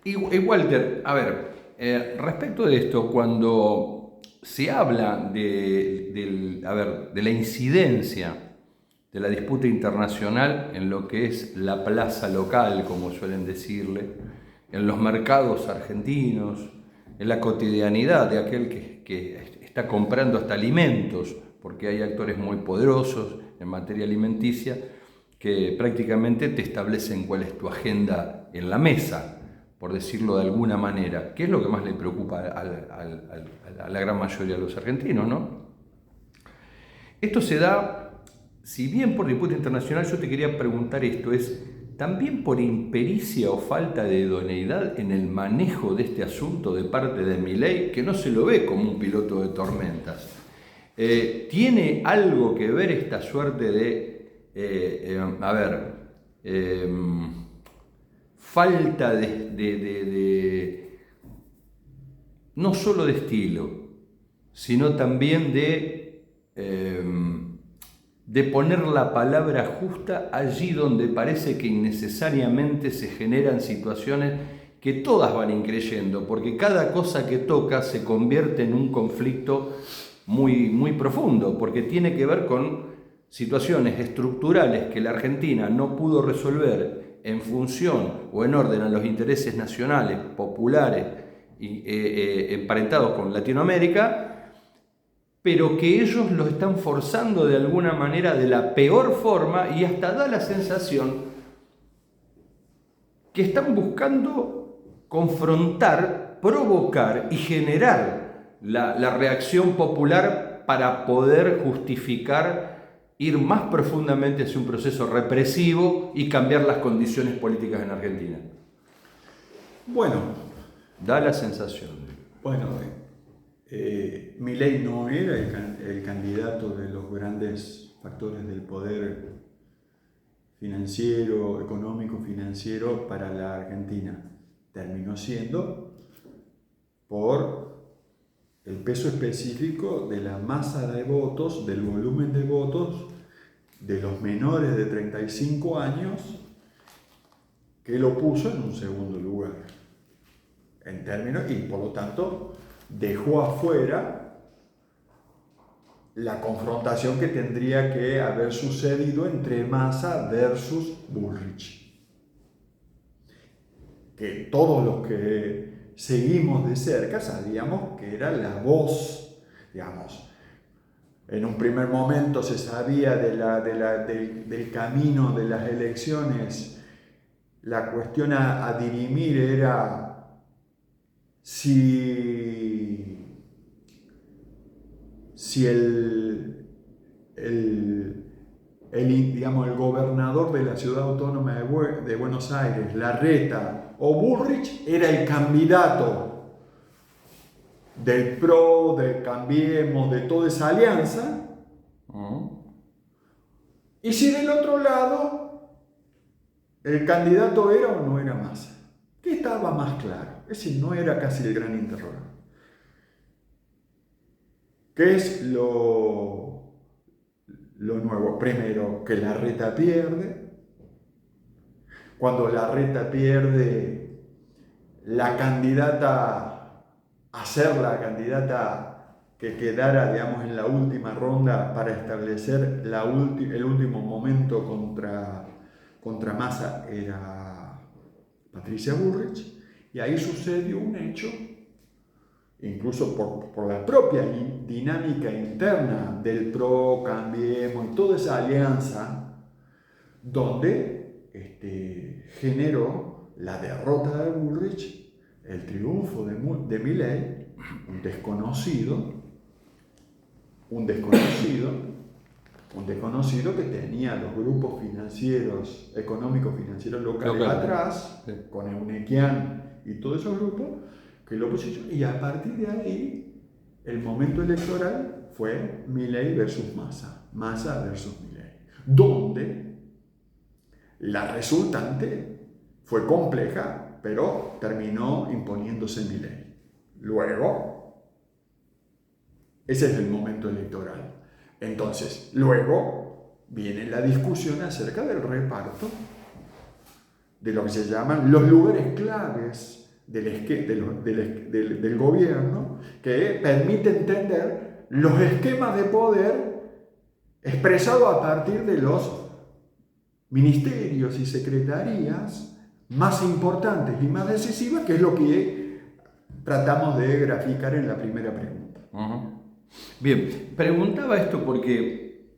Y Walter, a ver, respecto de esto, cuando se habla de la incidencia de la disputa internacional en lo que es la plaza local, como suelen decirle, en los mercados argentinos, en la cotidianidad de aquel que está comprando hasta alimentos, porque hay actores muy poderosos en materia alimenticia que prácticamente te establecen cuál es tu agenda en la mesa, por decirlo de alguna manera, que es lo que más le preocupa a la gran mayoría de los argentinos, ¿no? Esto se da, si bien por disputa internacional, yo te quería preguntar esto, es también por impericia o falta de idoneidad en el manejo de este asunto de parte de Milei, que no se lo ve como un piloto de tormentas. ¿Tiene algo que ver esta suerte de, falta no solo de estilo, sino también de poner la palabra justa allí donde parece que innecesariamente se generan situaciones que todas van increyendo, porque cada cosa que toca se convierte en un conflicto muy, muy profundo, porque tiene que ver con situaciones estructurales que la Argentina no pudo resolver en función o en orden a los intereses nacionales, populares y emparentados con Latinoamérica, pero que ellos lo están forzando de alguna manera de la peor forma y hasta da la sensación que están buscando confrontar, provocar y generar la reacción popular para poder justificar ir más profundamente hacia un proceso represivo y cambiar las condiciones políticas en Argentina. Bueno, Da la sensación. bueno, Milei no era el candidato de los grandes factores del poder financiero, económico, financiero para la Argentina. Terminó siendo por el peso específico de la masa de votos, del volumen de votos de los menores de 35 años, que lo puso en un segundo lugar. En términos, y por lo tanto dejó afuera la confrontación que tendría que haber sucedido entre Massa versus Bullrich. Que todos los que seguimos de cerca sabíamos que era la voz, digamos. En un primer momento se sabía del camino de las elecciones. La cuestión a dirimir era si digamos, el gobernador de la ciudad autónoma de Buenos Aires, Larreta o Bullrich, era el candidato del PRO, del Cambiemos, de toda esa alianza. Y si del otro lado el candidato era o no era Massa. ¿Qué estaba más claro? Ese no era casi el gran interrogante. ¿Qué es lo nuevo? Primero, que Larreta pierde. Cuando Larreta pierde, la candidata, hacer la candidata que quedara, digamos, en la última ronda para establecer el último momento contra Massa era Patricia Bullrich, y ahí sucedió un hecho, incluso por la propia dinámica interna del PRO, Cambiemos y toda esa alianza, donde generó la derrota de Bullrich, el triunfo de Milei, un desconocido que tenía los grupos financieros, económicos financieros locales atrás, sí, con Eunequian y todos esos grupos, que lo pusieron, y a partir de ahí, el momento electoral fue Milei versus Massa, Massa versus Milei, donde la resultante fue compleja, pero terminó imponiéndose Milei. Luego, ese es el momento electoral. Entonces, luego viene la discusión acerca del reparto de lo que se llaman los lugares claves del gobierno, que permite entender los esquemas de poder expresados a partir de los ministerios y secretarías más importantes y más decisivas, que es lo que tratamos de graficar en la primera pregunta. Bien, preguntaba esto porque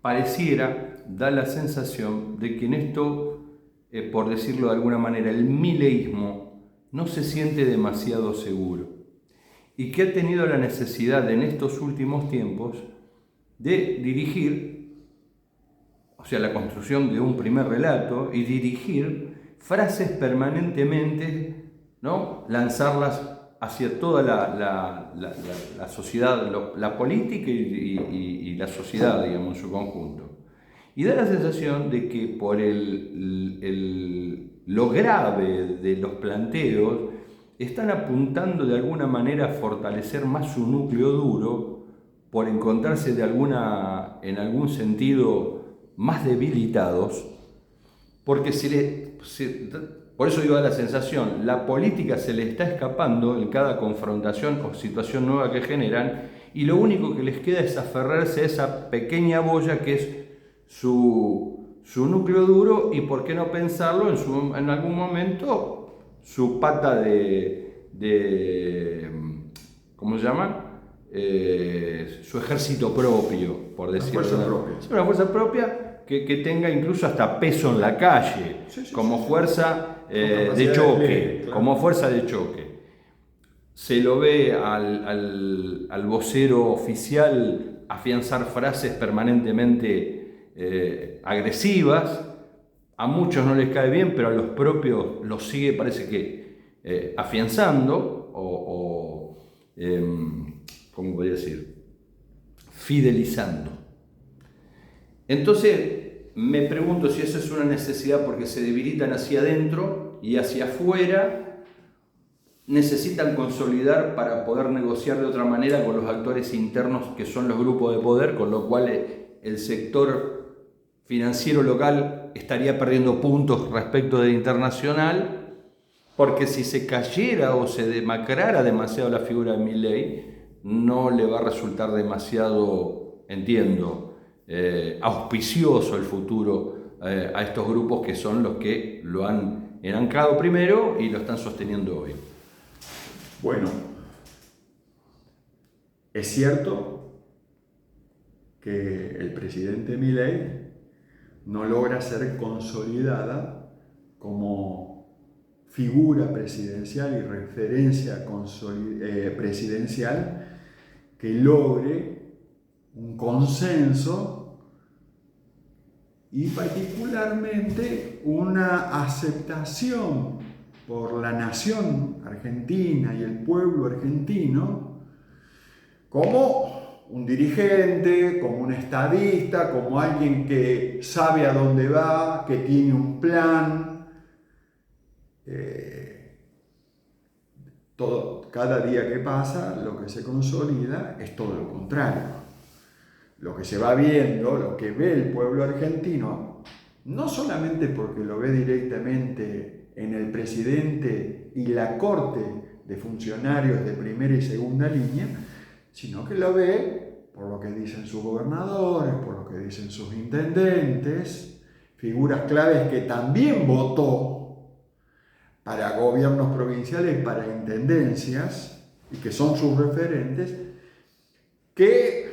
pareciera, da la sensación de que en esto, por decirlo de alguna manera, el mileísmo no se siente demasiado seguro y que ha tenido la necesidad en estos últimos tiempos de dirigir, o sea, la construcción de un primer relato y dirigir frases permanentemente, ¿no? Lanzarlas hacia toda la sociedad, la política y la sociedad, digamos, en su conjunto. Y da la sensación de que por lo grave de los planteos están apuntando de alguna manera a fortalecer más su núcleo duro por encontrarse en algún sentido más debilitados, porque por eso digo, da la sensación, la política se le está escapando en cada confrontación o situación nueva que generan, y lo único que les queda es aferrarse a esa pequeña boya que es su núcleo duro, y por qué no pensarlo en algún momento su pata ¿cómo se llama? Su ejército propio, por decirlo. Una fuerza propia que tenga incluso hasta peso en la calle, como fuerza de choque, como fuerza de choque. Se lo ve al vocero oficial afianzar frases permanentemente agresivas. A muchos no les cae bien, pero a los propios los sigue, parece que afianzando ¿cómo podría decir? Fidelizando. Entonces, me pregunto si eso es una necesidad porque se debilitan hacia adentro y hacia afuera necesitan consolidar para poder negociar de otra manera con los actores internos que son los grupos de poder, con lo cual el sector financiero local estaría perdiendo puntos respecto del internacional, porque si se cayera o se demacrara demasiado la figura de Milei, no le va a resultar demasiado, entiendo, auspicioso el futuro a estos grupos que son los que lo han enancado primero y lo están sosteniendo hoy. Bueno, es cierto que el presidente Milei no logra ser consolidada como figura presidencial y referencia presidencial que logre un consenso y particularmente una aceptación por la nación argentina y el pueblo argentino como un dirigente, como un estadista, como alguien que sabe a dónde va, que tiene un plan. Cada día que pasa, lo que se consolida es todo lo contrario. Lo que se va viendo, lo que ve el pueblo argentino, no solamente porque lo ve directamente en el presidente y la corte de funcionarios de primera y segunda línea, sino que lo ve por lo que dicen sus gobernadores, por lo que dicen sus intendentes, figuras claves que también votó para gobiernos provinciales, para intendencias, y que son sus referentes, que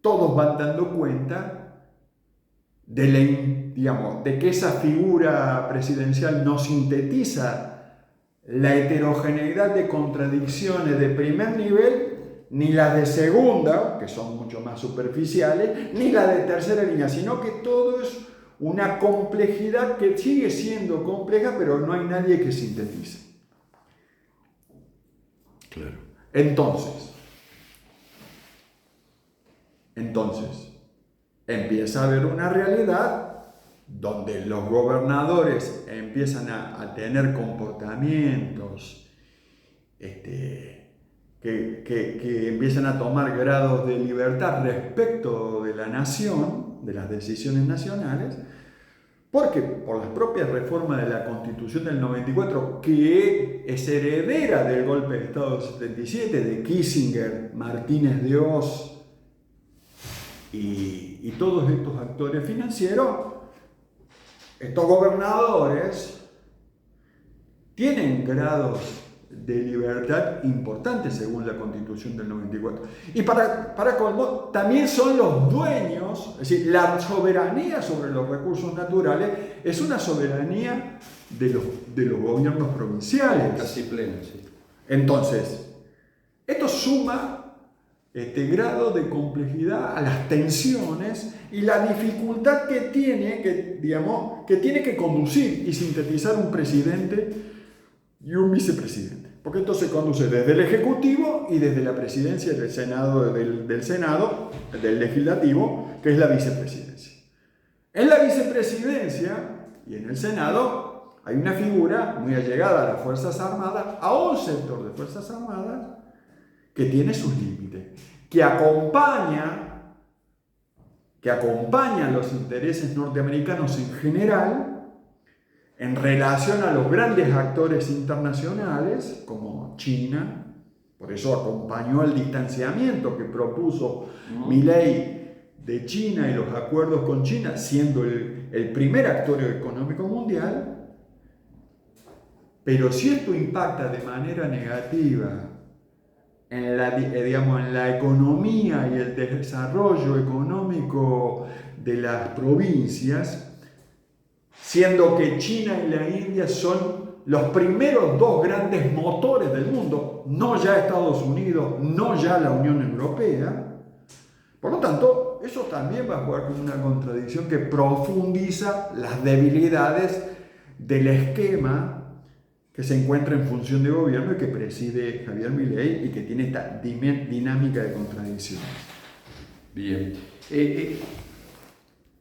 todos van dando cuenta de que esa figura presidencial no sintetiza la heterogeneidad de contradicciones de primer nivel, ni las de segunda, que son mucho más superficiales, ni las de tercera línea, sino que todo es una complejidad que sigue siendo compleja, pero no hay nadie que sintetice. Claro. Entonces, empieza a haber una realidad donde los gobernadores empiezan a tener comportamientos que empiezan a tomar grados de libertad respecto de la nación, de las decisiones nacionales, porque por las propias reformas de la Constitución del 94, que es heredera del golpe de Estado del 77, de Kissinger, Martínez de Oz y todos estos actores financieros, estos gobernadores tienen grados de libertad importantes según la Constitución del 94. Y para colmo, también son los dueños, es decir, la soberanía sobre los recursos naturales es una soberanía de los gobiernos provinciales. Casi plena, sí. Entonces, esto suma este grado de complejidad a las tensiones y la dificultad que tiene que conducir y sintetizar un presidente y un vicepresidente. Porque esto se conduce desde el Ejecutivo y desde la presidencia del Senado, del Legislativo, que es la vicepresidencia. En la vicepresidencia y en el Senado hay una figura muy allegada a las Fuerzas Armadas, a un sector de Fuerzas Armadas, que tiene sus límites, que acompaña los intereses norteamericanos en general en relación a los grandes actores internacionales como China. Por eso acompañó el distanciamiento que propuso Milei de China y los acuerdos con China, siendo el primer actor económico mundial. Pero si esto impacta de manera negativa en la economía y el desarrollo económico de las provincias, siendo que China y la India son los primeros dos grandes motores del mundo, no ya Estados Unidos, no ya la Unión Europea. Por lo tanto, eso también va a jugar como una contradicción que profundiza las debilidades del esquema que se encuentra en función de gobierno y que preside Javier Milei y que tiene esta dinámica de contradicciones. Bien.